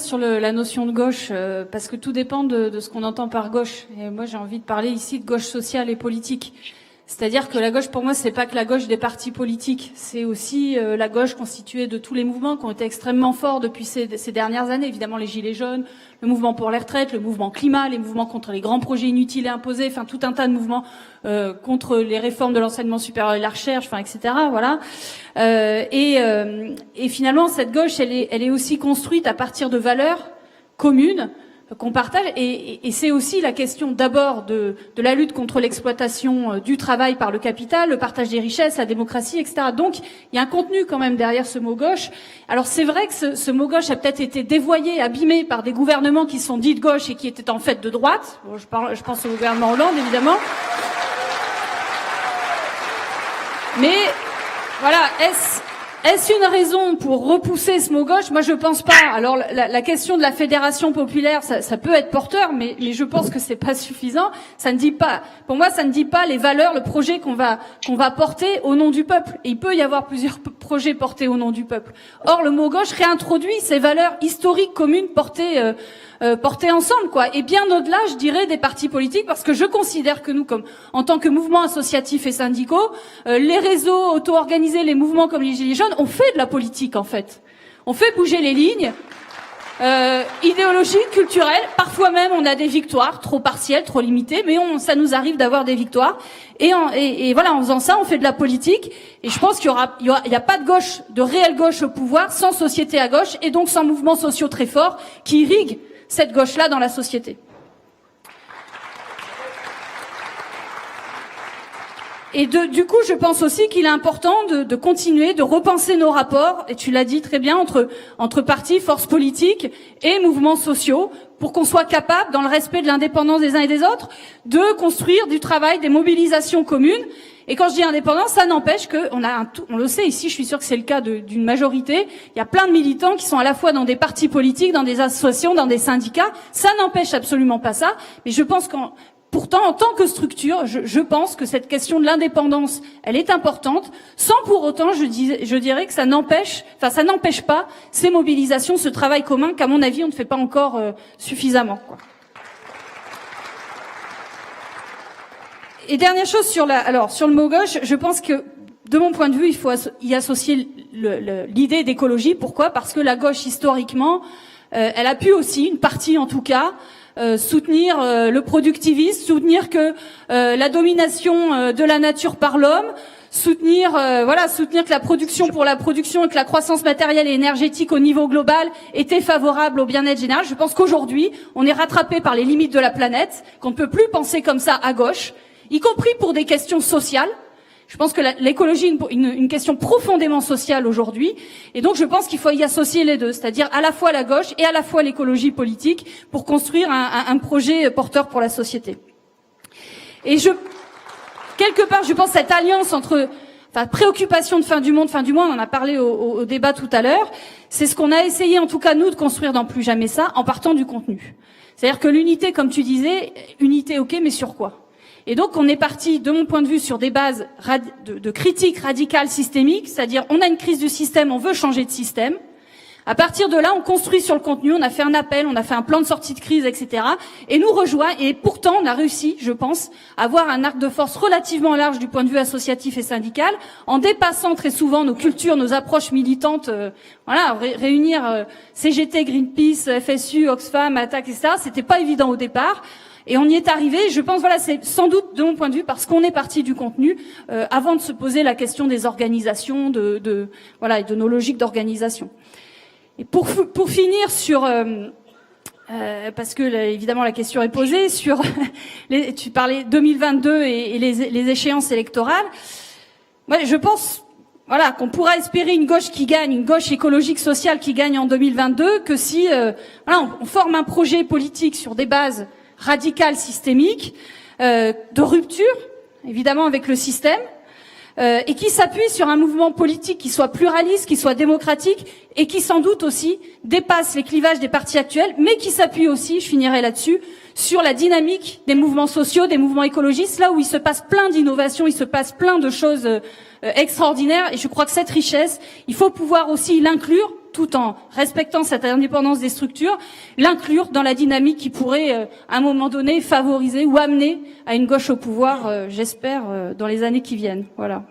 sur la notion de gauche, parce que tout dépend de ce qu'on entend par gauche. Et moi, j'ai envie de parler ici de gauche sociale et politique. C'est-à-dire que la gauche, pour moi, c'est pas que la gauche des partis politiques, c'est aussi la gauche constituée de tous les mouvements qui ont été extrêmement forts depuis ces dernières années. Évidemment, les Gilets jaunes, le mouvement pour les retraites, le mouvement climat, les mouvements contre les grands projets inutiles et imposés, enfin tout un tas de mouvements contre les réformes de l'enseignement supérieur et de la recherche, enfin etc. Voilà. Et finalement, cette gauche, elle est aussi construite à partir de valeurs communes qu'on partage, et c'est aussi la question d'abord de la lutte contre l'exploitation du travail par le capital, le partage des richesses, la démocratie, etc. Donc il y a un contenu quand même derrière ce mot gauche. Alors c'est vrai que ce mot gauche a peut-être été dévoyé, abîmé par des gouvernements qui sont dits de gauche et qui étaient en fait de droite. Bon, je pense au gouvernement Hollande évidemment. Mais voilà, est-ce une raison pour repousser ce mot gauche? Moi, je pense pas. Alors, la question de la fédération populaire, ça peut être porteur, mais je pense que c'est pas suffisant. Ça ne dit pas, pour moi, ça ne dit pas les valeurs, le projet qu'on va porter au nom du peuple. Et il peut y avoir plusieurs projets portés au nom du peuple. Or, le mot gauche réintroduit ces valeurs historiques communes portées ensemble, quoi. Et bien au-delà, je dirais, des partis politiques, parce que je considère que nous, comme en tant que mouvements associatifs et syndicaux, les réseaux auto-organisés, les mouvements comme les Gilets jaunes, on fait de la politique, en fait. On fait bouger les lignes idéologiques, culturelles. Parfois même, on a des victoires trop partielles, trop limitées, mais ça nous arrive d'avoir des victoires. Et voilà, en faisant ça, on fait de la politique. Et je pense qu'il y a pas de gauche, de réelle gauche au pouvoir, sans société à gauche, et donc sans mouvements sociaux très forts qui irriguent cette gauche-là dans la société. Et du coup, je pense aussi qu'il est important de continuer, de repenser nos rapports, et tu l'as dit très bien, entre partis, forces politiques et mouvements sociaux, pour qu'on soit capable, dans le respect de l'indépendance des uns et des autres, de construire du travail, des mobilisations communes. Et quand je dis indépendance, ça n'empêche que on le sait ici, je suis sûre que c'est le cas d'une majorité, il y a plein de militants qui sont à la fois dans des partis politiques, dans des associations, dans des syndicats. Ça n'empêche absolument pas ça, mais je pense pourtant, en tant que structure, je pense que cette question de l'indépendance, elle est importante, sans pour autant, je dirais que ça n'empêche pas ces mobilisations, ce travail commun qu'à mon avis, on ne fait pas encore suffisamment, quoi. Et dernière chose sur le mot gauche, je pense que, de mon point de vue, il faut y associer l'idée d'écologie. Pourquoi? Parce que la gauche, historiquement, elle a pu aussi, une partie en tout cas, soutenir le productivisme, soutenir que la domination de la nature par l'homme, soutenir que la production pour la production et que la croissance matérielle et énergétique au niveau global était favorable au bien-être général. Je pense qu'aujourd'hui, on est rattrapé par les limites de la planète, qu'on ne peut plus penser comme ça à gauche, y compris pour des questions sociales. Je pense que l'écologie est une question profondément sociale aujourd'hui, et donc je pense qu'il faut y associer les deux, c'est-à-dire à la fois la gauche et à la fois l'écologie politique pour construire un projet porteur pour la société. Et quelque part, je pense cette alliance entre préoccupation de fin du monde, on en a parlé au débat tout à l'heure, c'est ce qu'on a essayé en tout cas nous de construire dans Plus Jamais Ça, en partant du contenu. C'est-à-dire que l'unité, comme tu disais, unité ok, mais sur quoi? Et donc, on est parti, de mon point de vue, sur des bases de critique radicale systémique, c'est-à-dire on a une crise du système, on veut changer de système. À partir de là, on construit sur le contenu, on a fait un appel, on a fait un plan de sortie de crise, etc. Et nous rejoint, et pourtant, on a réussi, je pense, à avoir un arc de force relativement large du point de vue associatif et syndical, en dépassant très souvent nos cultures, nos approches militantes, réunir CGT, Greenpeace, FSU, Oxfam, Attac, etc. C'était pas évident au départ. Et on y est arrivé, je pense, c'est sans doute, de mon point de vue, parce qu'on est parti du contenu, avant de se poser la question des organisations, et de nos logiques d'organisation. Et pour finir sur, parce que évidemment la question est posée, sur, tu parlais 2022 et les échéances électorales. Moi, je pense, qu'on pourra espérer une gauche qui gagne, une gauche écologique sociale qui gagne en 2022, que si, on forme un projet politique sur des bases radicale systémique, de rupture, évidemment avec le système, et qui s'appuie sur un mouvement politique qui soit pluraliste, qui soit démocratique, et qui sans doute aussi dépasse les clivages des partis actuels, mais qui s'appuie aussi, je finirai là-dessus, sur la dynamique des mouvements sociaux, des mouvements écologistes, là où il se passe plein d'innovations, il se passe plein de choses extraordinaires, et je crois que cette richesse, il faut pouvoir aussi l'inclure tout en respectant cette indépendance des structures, l'inclure dans la dynamique qui pourrait, à un moment donné, favoriser ou amener à une gauche au pouvoir, j'espère, dans les années qui viennent. Voilà.